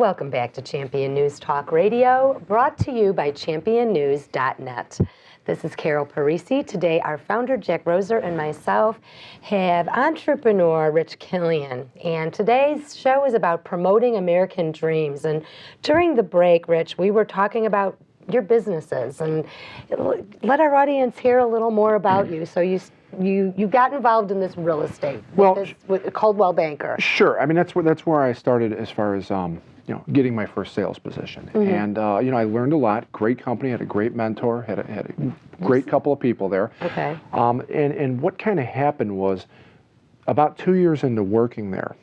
Welcome back to Champion News Talk Radio, brought to you by championnews.net. This is Carol Parisi. Today, our founder, Jack Roeser, and myself have entrepreneur Rich Killian. And today's show is about promoting American dreams. And during the break, Rich, we were talking about your businesses, and let our audience hear a little more about you. So you got involved in this real estate with Coldwell Banker. Sure. I mean, that's where I started as far as getting my first sales position. Mm-hmm. And I learned a lot. Great company, had a great mentor, had a great couple of people there. Okay. And what kind of happened was, about 2 years into working there,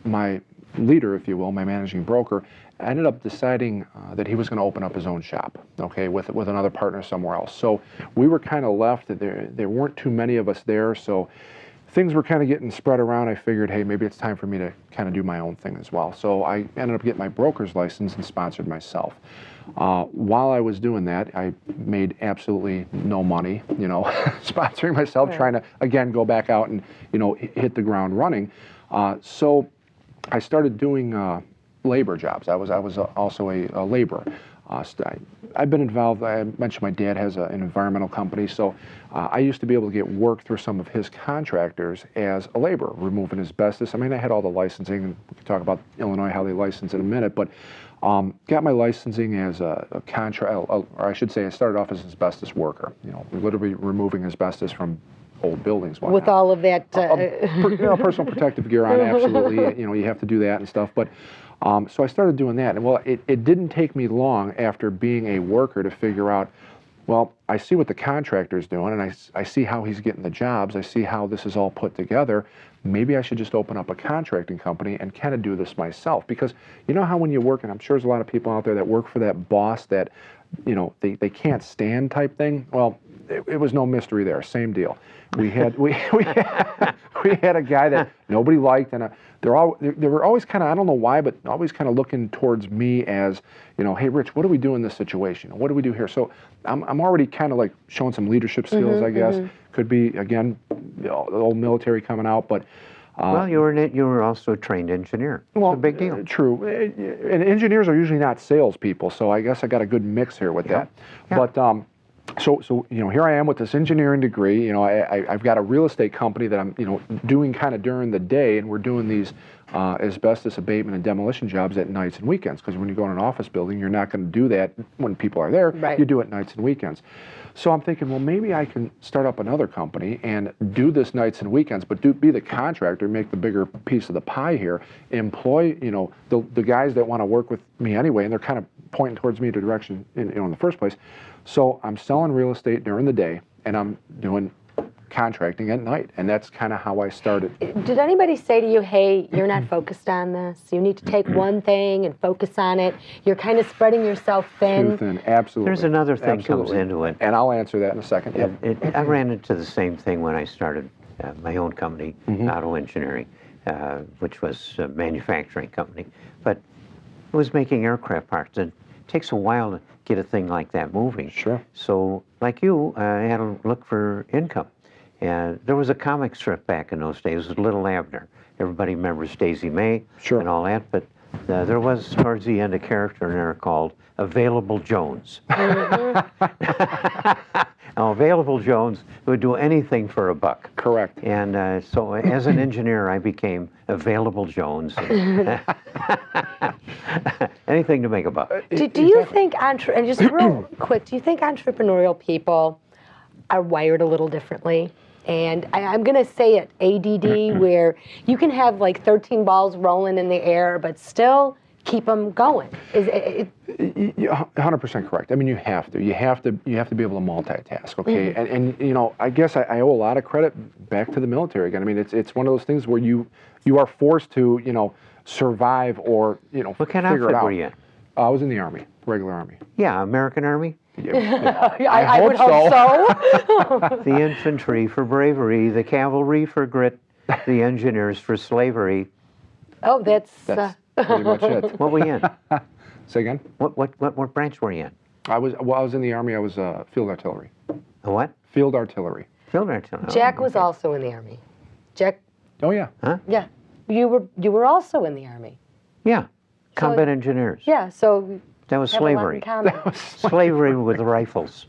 my leader, if you will, my managing broker, ended up deciding that he was going to open up his own shop, okay, with another partner somewhere else. So we were kind of left. There weren't too many of us there, so things were kind of getting spread around. I figured, hey, maybe it's time for me to kind of do my own thing as well. So I ended up getting my broker's license and sponsored myself. While I was doing that, I made absolutely no money, sponsoring myself, trying to, again, go back out and, hit the ground running. So I started doing labor jobs. I was also a laborer. I've been involved. I mentioned my dad has an environmental company, so I used to be able to get work through some of his contractors as a laborer, removing asbestos. I mean, I had all the licensing, and we can talk about Illinois, how they license in a minute, but got my licensing as a contract, or I should say I started off as an asbestos worker, literally removing asbestos from old buildings. With all of that personal protective gear on, absolutely. You have to do that and stuff. But so I started doing that, and it didn't take me long after being a worker to figure out, well, I see what the contractor's doing, and I see how he's getting the jobs. I see how this is all put together. Maybe I should just open up a contracting company and kind of do this myself. Because you know how when you work, and I'm sure there's a lot of people out there that work for that boss that, they can't stand type thing. Well, it was no mystery there. Same deal. We had we had a guy that nobody liked, and they were always kind of, I don't know why, but always kind of looking towards me as, hey, Rich, what do we do in this situation? What do we do here? So I'm already kind of like showing some leadership skills, I guess. Mm-hmm. Could be, again, the old military coming out, but. Well, you were also a trained engineer. Well, it's a big deal. True. And engineers are usually not salespeople, so I guess I got a good mix here with that. Yeah. But so here I am with this engineering degree. I've got a real estate company that I'm doing kind of during the day, and we're doing these asbestos abatement and demolition jobs at nights and weekends. Because when you go in an office building, you're not going to do that when people are there. Right. You do it nights and weekends. So I'm thinking, well, maybe I can start up another company and do this nights and weekends, but be the contractor, make the bigger piece of the pie here, employ, the guys that want to work with me anyway, and they're kind of pointing towards me to direction in the first place. So I'm selling real estate during the day, and I'm doing contracting at night, and that's kind of how I started. Did anybody say to you, hey, you're not focused on this, you need to take one thing and focus on it, you're kind of spreading yourself thin? Too thin, absolutely. There's another thing comes into it. And I'll answer that in a second. Yep. I ran into the same thing when I started my own company, Auto Engineering, which was a manufacturing company, but it was making aircraft parts, and it takes a while to get a thing like that moving. Sure. So, like you, I had to look for income. And there was a comic strip back in those days, it was Little Abner. Everybody remembers Daisy May and all that, but there was, towards the end, a character in there called Available Jones. Now, Available Jones would do anything for a buck. Correct. And so as an engineer, I became Available Jones. Anything to make a buck. Do you think, and just real quick, do you think entrepreneurial people are wired a little differently? And I'm going to say it, ADD, where you can have like 13 balls rolling in the air, but still keep them going. Is it? 100% correct. I mean, you have to be able to multitask, okay? And I guess I owe a lot of credit back to the military again. I mean, it's one of those things where you are forced to, survive or, what kind of figure it outfit out. were you in? I was in the Army, regular Army. Yeah, American Army? Yeah. I would hope so. The infantry for bravery, the cavalry for grit, the engineers for slavery. Oh, that's pretty much it. What were you in? Say again? What branch were you in? I was in the Army. I was field artillery. A what? Field artillery. Field artillery. Jack was also in the Army. Jack. Oh yeah. Huh? Yeah. You were also in the Army. Yeah. combat engineers. Yeah, so That was have a lot in slavery. common. Slavery with rifles.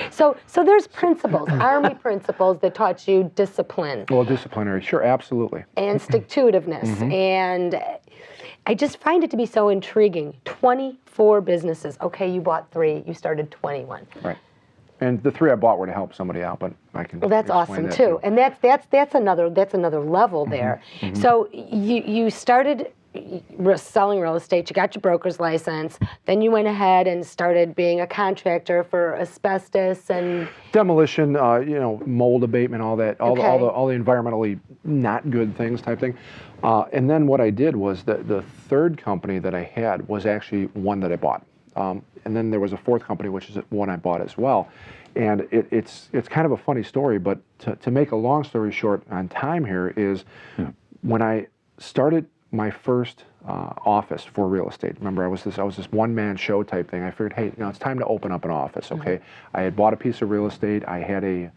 So there's principles, Army principles that taught you discipline. Well, disciplinary, sure, absolutely. And stick-to-itiveness. And I just find it to be so intriguing. 24 businesses. Okay, you bought 3, you started 21. Right. And the 3 I bought were to help somebody out, but I can. Well, that's explain awesome that too. And that's another level there. So you started selling real estate, you got your broker's license, then you went ahead and started being a contractor for asbestos and demolition, mold abatement, all that, all Okay. the environmentally not good things type thing. And then what I did was the third company that I had was actually one that I bought. And then there was a fourth company, which is one I bought as well. And it's kind of a funny story, but to make a long story short on time here is when I started my first office for real estate. Remember, I was this one-man show type thing. I figured, hey, it's time to open up an office. Okay, I had bought a piece of real estate. I had a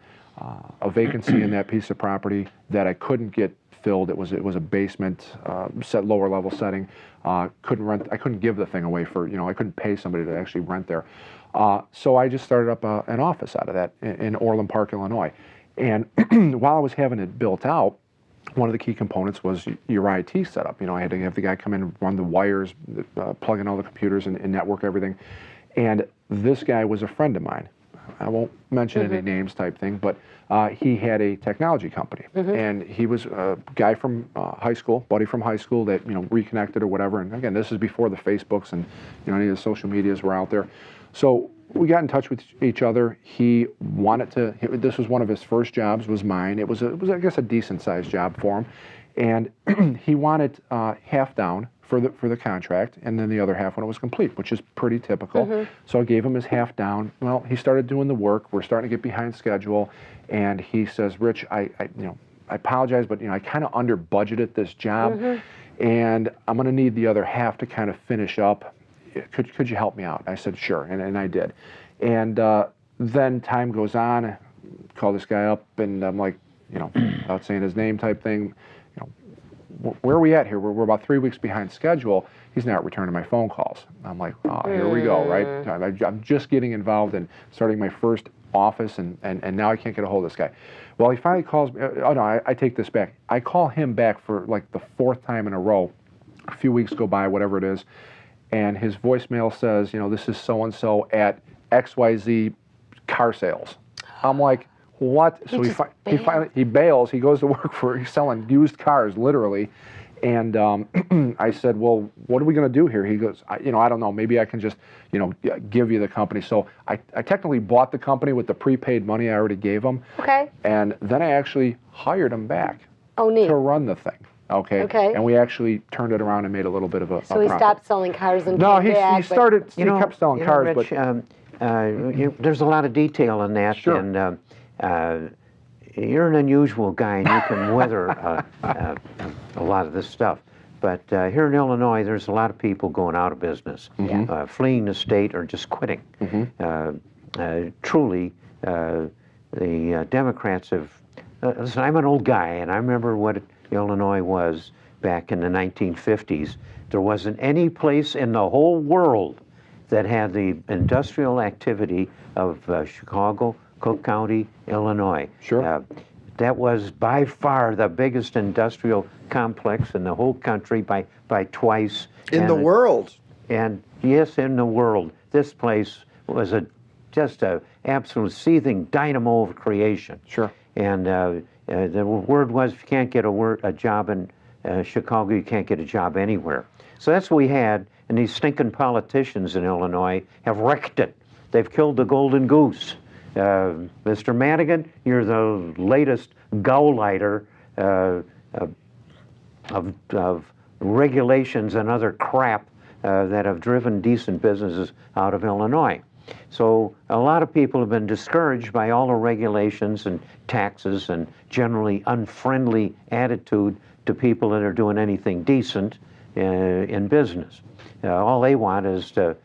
vacancy in that piece of property that I couldn't get filled. It was a basement, lower level setting. Couldn't rent. I couldn't give the thing away for I couldn't pay somebody to actually rent there. So I just started up an office out of that in Orland Park, Illinois. And while I was having it built out, one of the key components was your IT setup. I had to have the guy come in and run the wires, plug in all the computers and network everything. And this guy was a friend of mine. I won't mention any names type thing, but he had a technology company. And he was a guy from high school, buddy from high school that, reconnected or whatever. And again, this is before the Facebooks and, any of the social medias were out there. So we got in touch with each other. He wanted to, this was one of his first jobs, was mine. It was I guess, a decent sized job for him. And he wanted half down for the contract, and then the other half when it was complete, which is pretty typical. So I gave him his half down. Well, he started doing the work. We're starting to get behind schedule. And he says, Rich, I apologize, but I kind of under budgeted this job, and I'm going to need the other half to kind of finish up. Could you help me out? I said, sure, and I did. And then time goes on, I call this guy up, and I'm like, without saying his name type thing, where are we at here? We're about 3 weeks behind schedule. He's not returning my phone calls. I'm like, oh, here we go, right? I'm just getting involved in starting my first office, and now I can't get a hold of this guy. Well, he finally calls me. Oh, no, I take this back. I call him back for like the 4th time in a row. A few weeks go by, whatever it is. And his voicemail says, this is so-and-so at XYZ car sales. I'm like, what? So he bails. He goes to work he's selling used cars, literally. And I said, well, what are we going to do here? He goes, I don't know. Maybe I can just, give you the company. So I technically bought the company with the prepaid money I already gave him. Okay. And then I actually hired him back to run the thing. Okay. And we actually turned it around and made a little bit of a So he profit. stopped selling cars and No, came back, he started. He kept selling cars, Rich, but there's a lot of detail in that, Sure. and you're an unusual guy, and you can weather a lot of this stuff. But here in Illinois, there's a lot of people going out of business, fleeing the state or just quitting. Truly, the Democrats have. Listen, I'm an old guy, and I remember what Illinois was back in the 1950s. There wasn't any place in the whole world that had the industrial activity of Chicago, Cook County, Illinois. Sure. That was by far the biggest industrial complex in the whole country by twice. In the world. And yes, in the world. This place was just a absolute seething dynamo of creation. Sure. And the word was, if you can't get a job in Chicago, you can't get a job anywhere. So that's what we had, and these stinking politicians in Illinois have wrecked it. They've killed the golden goose. Mr. Madigan, you're the latest gauleiter of regulations and other crap that have driven decent businesses out of Illinois. So a lot of people have been discouraged by all the regulations and taxes and generally unfriendly attitude to people that are doing anything decent in business. All they want is to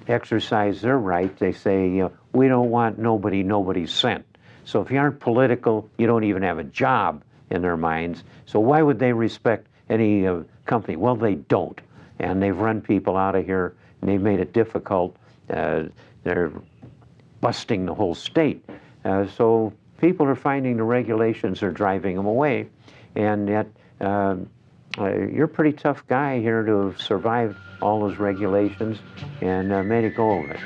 exercise their right. They say, we don't want nobody's cent. So if you aren't political, you don't even have a job in their minds. So why would they respect any company. Well, they don't, and they've run people out of here, and they've made it difficult. They're busting the whole state. So people are finding the regulations are driving them away, and yet you're a pretty tough guy here to have survived all those regulations and made a go of it.